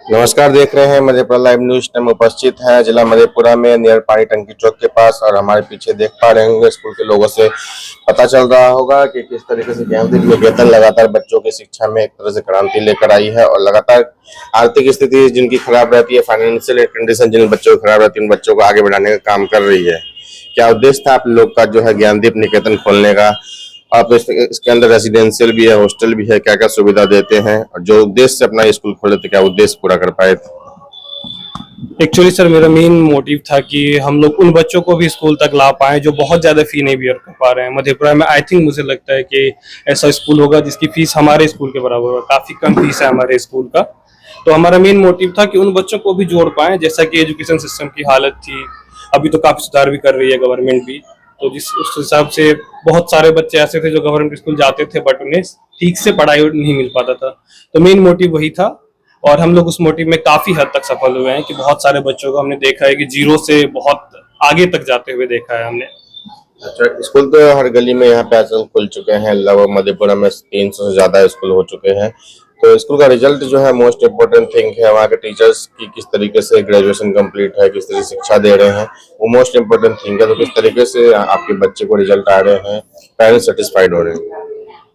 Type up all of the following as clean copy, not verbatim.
नमस्कार, देख रहे हैं मधेपुरा लाइव न्यूज। टाइम उपस्थित है जिला मधेपुरा में नियर पानी टंकी चौक के पास और हमारे पीछे देख पा रहे होंगे स्कूल के लोगों से पता चल रहा होगा कि किस तरीके से ज्ञानदीप निकेतन लगातार बच्चों की शिक्षा में एक तरह से क्रांति लेकर आई है और लगातार आर्थिक स्थिति जिनकी खराब रहती है, फाइनेंशियल कंडीशन जिन बच्चों की खराब रहती है, उन बच्चों को आगे बढ़ाने का काम कर रही है। क्या उद्देश्य था आप लोग का जो है ज्ञानदीप निकेतन खोलने का? आप इसके अंदर रेसिडेंशियल भी है, हॉस्टल भी है, क्या क्या सुविधा देते हैं और जो उद्देश्य से अपना स्कूल खोले थे क्या उद्देश्य पूरा कर पाए थे? एक्चुअली सर मेरा मेन मोटिव था कि हम लोग उन बच्चों को भी स्कूल तक ला पाए जो बहुत ज्यादा फी नहीं बियर कर पा रहे हैं। मधेपुरा में आई थिंक मुझे लगता है कि ऐसा स्कूल होगा जिसकी फीस हमारे स्कूल के बराबर होगा। काफी कम फीस है हमारे स्कूल का। तो हमारा मेन मोटिव था कि उन बच्चों को भी जोड़ पाए। जैसा कि एजुकेशन सिस्टम की हालत थी, अभी तो काफी सुधार भी कर रही है गवर्नमेंट भी। तो जिस उस हिसाब से बहुत सारे बच्चे ऐसे थे जो गवर्नमेंट स्कूल जाते थे बट उन्हें ठीक से पढ़ाई नहीं मिल पाता था। तो मेन मोटिव वही था और हम लोग उस मोटिव में काफी हद तक सफल हुए हैं कि बहुत सारे बच्चों को हमने देखा है कि जीरो से बहुत आगे तक जाते हुए देखा है हमने। अच्छा, स्कूल तो हर गली में यहाँ पे आजकल खुल चुके हैं, लगभग मधेपुरा में 300 से ज्यादा स्कूल हो चुके हैं। तो स्कूल का रिजल्ट जो है मोस्ट इम्पोर्टेंट थिंग है। वहाँ के टीचर्स की किस तरीके से ग्रेजुएशन कंप्लीट है, किस तरीके से शिक्षा दे रहे हैं, वो मोस्ट इम्पोर्टेंट थिंग है। तो किस तरीके से आपके बच्चे को रिजल्ट आ रहे हैं, पेरेंट्स सेटिस्फाइड हो रहे हैं?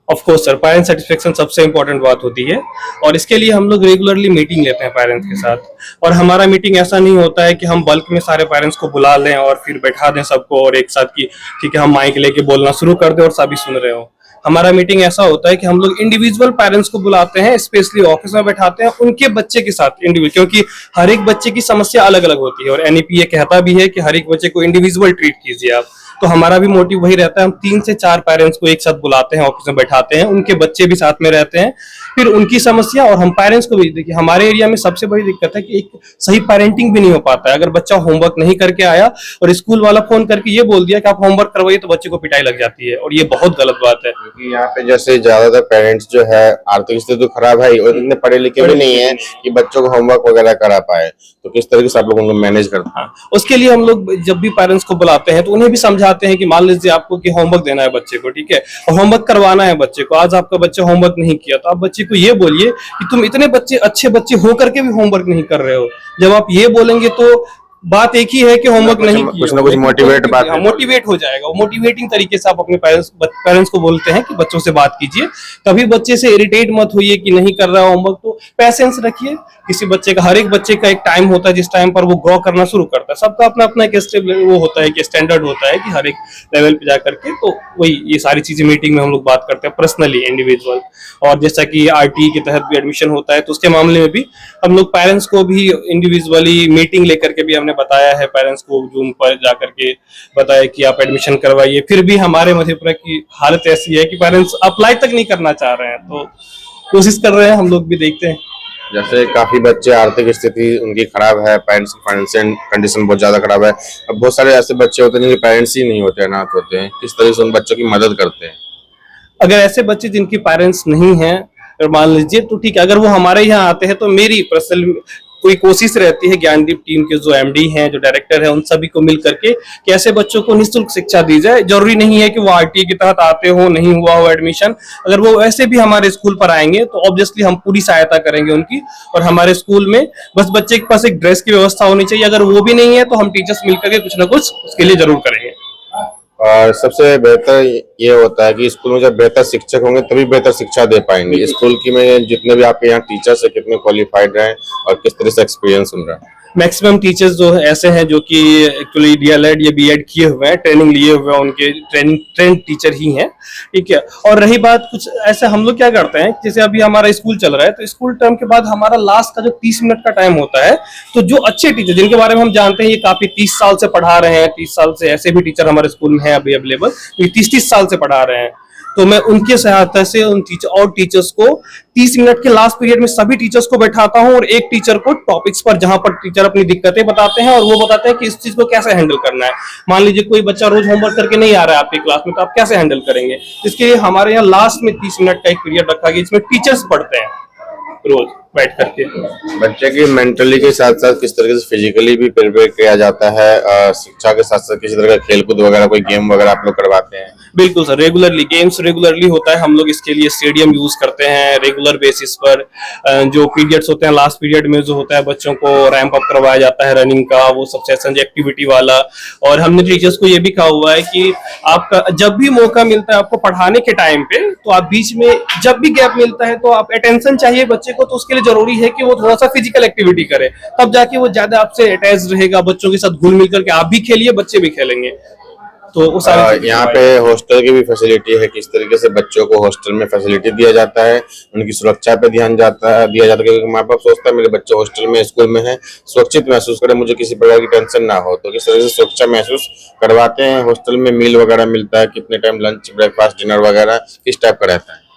Of course sir, parents satisfaction सबसे इंपॉर्टेंट बात होती है और इसके लिए हम लोग रेगुलरली मीटिंग लेते हैं पेरेंट्स के साथ। और हमारा मीटिंग ऐसा नहीं होता है कि हम बल्क में सारे पेरेंट्स को बुला लें और फिर बैठा दें सबको और एक साथ की ठीक है हम माइक लेके बोलना शुरू कर दें और सभी सुन रहे हो। हमारा मीटिंग ऐसा होता है कि हम लोग इंडिविजुअल पेरेंट्स को बुलाते हैं, स्पेशली ऑफिस में बैठाते हैं उनके बच्चे के साथ इंडिविजुअल, क्योंकि हर एक बच्चे की समस्या अलग अलग होती है और एनईपी ये कहता भी है कि हर एक बच्चे को इंडिविजुअल ट्रीट कीजिए आप। तो हमारा भी मोटिव वही रहता है। हम 3 से 4 पेरेंट्स को एक साथ बुलाते हैं, ऑफिस में बैठाते हैं, उनके बच्चे भी साथ में रहते हैं, फिर उनकी समस्या और हम पेरेंट्स को भी। देखिए हमारे एरिया में सबसे बड़ी दिक्कत है कि एक सही पेरेंटिंग भी नहीं हो पाता है। अगर बच्चा होमवर्क नहीं करके आया और स्कूल वाला फोन करके ये बोल दिया कि आप होमवर्क करवाइए तो बच्चे को पिटाई लग जाती है और ये बहुत गलत बात है। क्योंकि यहाँ पे जैसे ज्यादातर पेरेंट्स जो है आर्थिक स्थिति तो खराब है और इतने पढ़े लिखे भी नहीं है कि बच्चों को होमवर्क वगैरह करा पाए। तो किस तरीके से आप लोग उनको मैनेज करते हैं? उसके लिए हम लोग जब भी पेरेंट्स को बुलाते हैं तो उन्हें भी समझाते हैं कि मान लीजिए आपको कि होमवर्क देना है बच्चे को, ठीक है, और होमवर्क करवाना है बच्चे को। आज आपका बच्चा होमवर्क नहीं किया तो आप बच्चे को ये बोलिए कि तुम इतने बच्चे अच्छे बच्चे हो करके भी होमवर्क नहीं कर रहे हो। जब आप ये बोलेंगे तो बात एक ही है कि होमवर्क नहीं किया, कुछ ना कुछ मोटिवेट बात मोटिवेट हो जाएगा। वो मोटिवेटिंग तरीके से आप अपने पेरेंट्स को बोलते हैं कि बच्चों से बात कीजिए, कभी बच्चे से इरिटेट मत होइए कि नहीं कर रहा होमवर्क। तो पैसेंस रखिए। किसी बच्चे का, हर एक बच्चे का एक टाइम होता है जिस टाइम पर वो ग्रो करना शुरू करता है। सबका अपना अपना एक स्टेप वो होता है कि स्टैंडर्ड होता है कि हर एक लेवल पे जा करके। तो वही ये सारी चीजें मीटिंग में हम लोग बात करते हैं पर्सनली, इंडिविजुअल। और जैसा कि आरटी के तहत भी एडमिशन होता है तो उसके मामले में भी हम लोग पेरेंट्स को भी इंडिविजुअली मीटिंग लेकर के भी हमने बताया है, पेरेंट्स को जूम पर जाकर के बताया कि आप एडमिशन करवाइए। फिर भी हमारे मधेपुरा की हालत ऐसी है कि पेरेंट्स अप्लाई तक नहीं करना चाह रहे हैं। तो कोशिश कर रहे हैं, हम लोग भी देखते हैं। जैसे काफी बच्चे आर्थिक स्थिति उनकी खराब है, पेरेंट्स की फाइनेंशियल कंडीशन बहुत ज्यादा खराब है। अब बहुत सारे ऐसे बच्चे होते हैं जिनके पेरेंट्स ही नहीं होते, अनाथ होते हैं। किस तरह से उन बच्चों की मदद करते हैं? अगर ऐसे बच्चे जिनकी पेरेंट्स नहीं हैं अगर मान लीजिए तो ठीक है, अगर वो हमारे यहाँ आते हैं तो मेरी पर्सनल कोई कोशिश रहती है ज्ञानदीप टीम के जो एमडी हैं, जो डायरेक्टर हैं, उन सभी को मिल करके कि ऐसे बच्चों को निःशुल्क शिक्षा दी जाए। जरूरी नहीं है कि वो आरटीए के तहत आते हो, नहीं हुआ हो एडमिशन। अगर वो ऐसे भी हमारे स्कूल पर आएंगे तो ऑब्वियसली हम पूरी सहायता करेंगे उनकी। और हमारे स्कूल में बस बच्चे के पास एक ड्रेस की व्यवस्था होनी चाहिए। अगर वो भी नहीं है तो हम टीचर्स मिलकर के कुछ ना कुछ उसके लिए जरूर करेंगे। और सबसे बेहतर ये होता है कि स्कूल में जब बेहतर शिक्षक होंगे तभी बेहतर शिक्षा दे पाएंगे। स्कूल की में जितने भी आपके यहाँ टीचर्स है कितने क्वालिफाइड रहे और किस तरह से एक्सपीरियंस उनका? मैक्सिमम टीचर्स जो ऐसे हैं जो कि एक्चुअली डीएलएड या बीएड किए हुए हैं, ट्रेनिंग लिए हुए हैं, उनके ट्रेंड टीचर ही हैं, ठीक है। और रही बात कुछ ऐसे हम लोग क्या करते हैं, जैसे अभी हमारा स्कूल चल रहा है तो स्कूल टर्म के बाद हमारा लास्ट का जो 30 मिनट का टाइम होता है, तो जो अच्छे टीचर जिनके बारे में हम जानते हैं ये काफी 30 साल से पढ़ा रहे हैं, 30 साल से ऐसे भी टीचर हमारे स्कूल में है अभी अवेलेबल, 30-30 साल से पढ़ा रहे हैं। तो मैं उनके सहायता से उन टीचर और टीचर्स को 30 मिनट के लास्ट पीरियड में सभी टीचर्स को बैठाता हूं और एक टीचर को टॉपिक्स पर, जहां पर टीचर अपनी दिक्कतें बताते हैं और वो बताते हैं कि इस चीज को कैसे हैंडल करना है। मान लीजिए कोई बच्चा रोज होमवर्क करके नहीं आ रहा है आपकी क्लास में, तो आप कैसे हैंडल करेंगे। इसके लिए हमारे यहाँ लास्ट में 30 मिनट का एक पीरियड रखा गया जिसमें टीचर्स पढ़ते हैं। रोज बैठ करके। बच्चे की मेंटली के साथ साथ किस तरीके से फिजिकली भी प्रिपेयर किया जाता है, शिक्षा के साथ साथ किसी तरह का खेलकूद वगैरह कोई गेम वगैरह आप लोग करवाते हैं? बिल्कुल सर, रेगुलरली गेम्स रेगुलरली होता है। हम लोग इसके लिए स्टेडियम यूज करते हैं रेगुलर बेसिस पर। जो पीरियड्स होते हैं, लास्ट पीरियड में जो होता है बच्चों को रैंप अप करवाया जाता है रनिंग का, वो सब सेशन एक्टिविटी वाला। और हमने टीचर्स को ये भी कहा हुआ है कि आपका जब भी मौका मिलता है आपको पढ़ाने के टाइम पे, तो आप बीच में जब भी गैप मिलता है तो आप अटेंशन चाहिए बच्चे को, तो उसके लिए जरूरी है कि वो थोड़ा सा फिजिकल एक्टिविटी करे, तब जाके वो ज्यादा आपसे अटैच रहेगा, बच्चों के साथ घुल मिल करके आप भी खेलिए, बच्चे भी खेलेंगे। तो उस यहाँ पे हॉस्टल की भी फैसिलिटी है, किस तरीके से बच्चों को हॉस्टल में फैसिलिटी दिया जाता है, उनकी सुरक्षा पे ध्यान दिया जाता है, क्योंकि माँ बाप सोचता है मेरे बच्चे हॉस्टल में स्कूल में है, सुरक्षित महसूस करे, मुझे किसी प्रकार की टेंशन ना हो, तो किस तरह से सुरक्षा महसूस करवाते हैं? हॉस्टल में मील वगैरह मिलता है, कितने टाइम लंच ब्रेकफास्ट डिनर वगैरह किस टाइप का रहता है?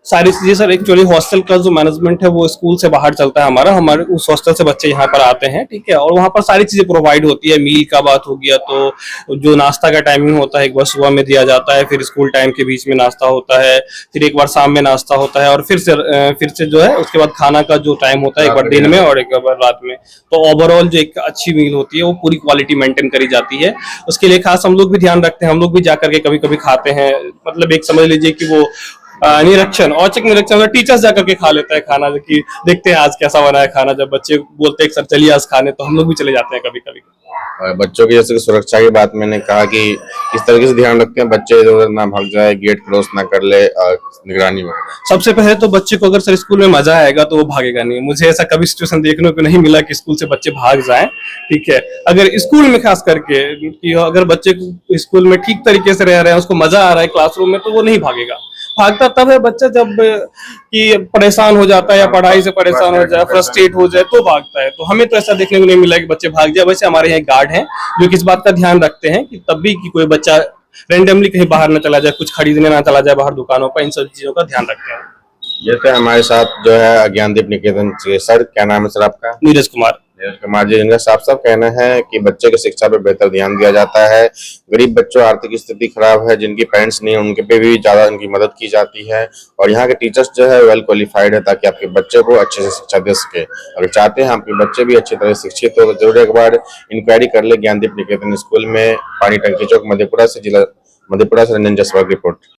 सारी चीजें सर, एक्चुअली हॉस्टल का जो मैनेजमेंट है वो स्कूल से बाहर चलता है हमारा, हमारे उस हॉस्टल से बच्चे यहाँ पर आते हैं, ठीक है। और वहाँ पर सारी चीजें प्रोवाइड होती है। मील का बात हो गया तो जो नाश्ता का टाइमिंग होता है, एक बार सुबह में दिया जाता है, फिर स्कूल टाइम के बीच में नाश्ता होता है, फिर एक बार शाम में नाश्ता होता है, और फिर से जो है उसके बाद खाना का जो टाइम होता है, एक बार दिन में और एक बार रात में। तो ओवरऑल जो एक अच्छी मील होती है वो पूरी क्वालिटी मेंटेन करी जाती है। उसके लिए खास हम लोग भी ध्यान रखते हैं, हम लोग भी जाकर के कभी कभी खाते हैं। मतलब एक समझ लीजिए कि वो निरीक्षण, औचक निरीक्षण, टीचर्स जाकर के खा लेता है खाना, जो कि देखते हैं आज कैसा बना है खाना। जब बच्चे बोलते हैं सर चलिए आज खाने, तो हम लोग भी चले जाते हैं कभी कभी। और बच्चों की जैसे कि सुरक्षा की बात मैंने कहा कि किस तरीके से ध्यान रखते हैं बच्चे इधर उधर ना भाग जाए, गेट क्रॉस ना कर ले, और निगरानी वगैरह? सबसे पहले तो बच्चे को अगर सर स्कूल में मजा आएगा तो वो भागेगा नहीं। मुझे ऐसा कभी सिचुएशन देखने को नहीं मिला कि स्कूल से बच्चे भाग जाएं, ठीक है। अगर स्कूल में खास करके कि अगर बच्चे को स्कूल में ठीक तरीके से रह रहे हैं, उसको मजा आ रहा है क्लासरूम में, तो वो नहीं भागेगा। भागता तब है बच्चा जब कि परेशान हो जाता है या पढ़ाई से परेशान हो जाए, फ्रस्ट्रेट हो जाए, तो भागता है। तो हमें तो ऐसा देखने को नहीं मिला कि बच्चे भाग जाए। वैसे हमारे यहाँ गार्ड हैं जो कि इस बात का ध्यान रखते हैं कि तब भी कि कोई बच्चा रेंडमली कहीं बाहर ना चला जाए, कुछ खरीदने ना चला जाए बाहर दुकानों पर, इन सब चीजों का ध्यान रखते हैं। जैसे हमारे साथ जो है ज्ञानदीप निकेतन से, सर क्या नाम है सर आपका? नीरज कुमार। नीरज कुमार जी, इनका साफ साफ कहना है कि बच्चे की शिक्षा पे बेहतर ध्यान दिया जाता है। गरीब बच्चों, आर्थिक स्थिति खराब है, जिनकी पेरेंट्स नहीं है, उनके पे भी ज्यादा उनकी मदद की जाती है। और यहाँ के टीचर्स जो है वेल क्वालिफाइड है, ताकि आपके बच्चे को अच्छे से शिक्षा दे सके। अगर चाहते हैं आपके बच्चे भी अच्छी तरह शिक्षित हो, तो जरूर एक बार इंक्वायरी कर ले ज्ञानदीप निकेतन स्कूल में, पानी टंकी चौक, मधेपुरा से। रंजन जसवाल की रिपोर्ट।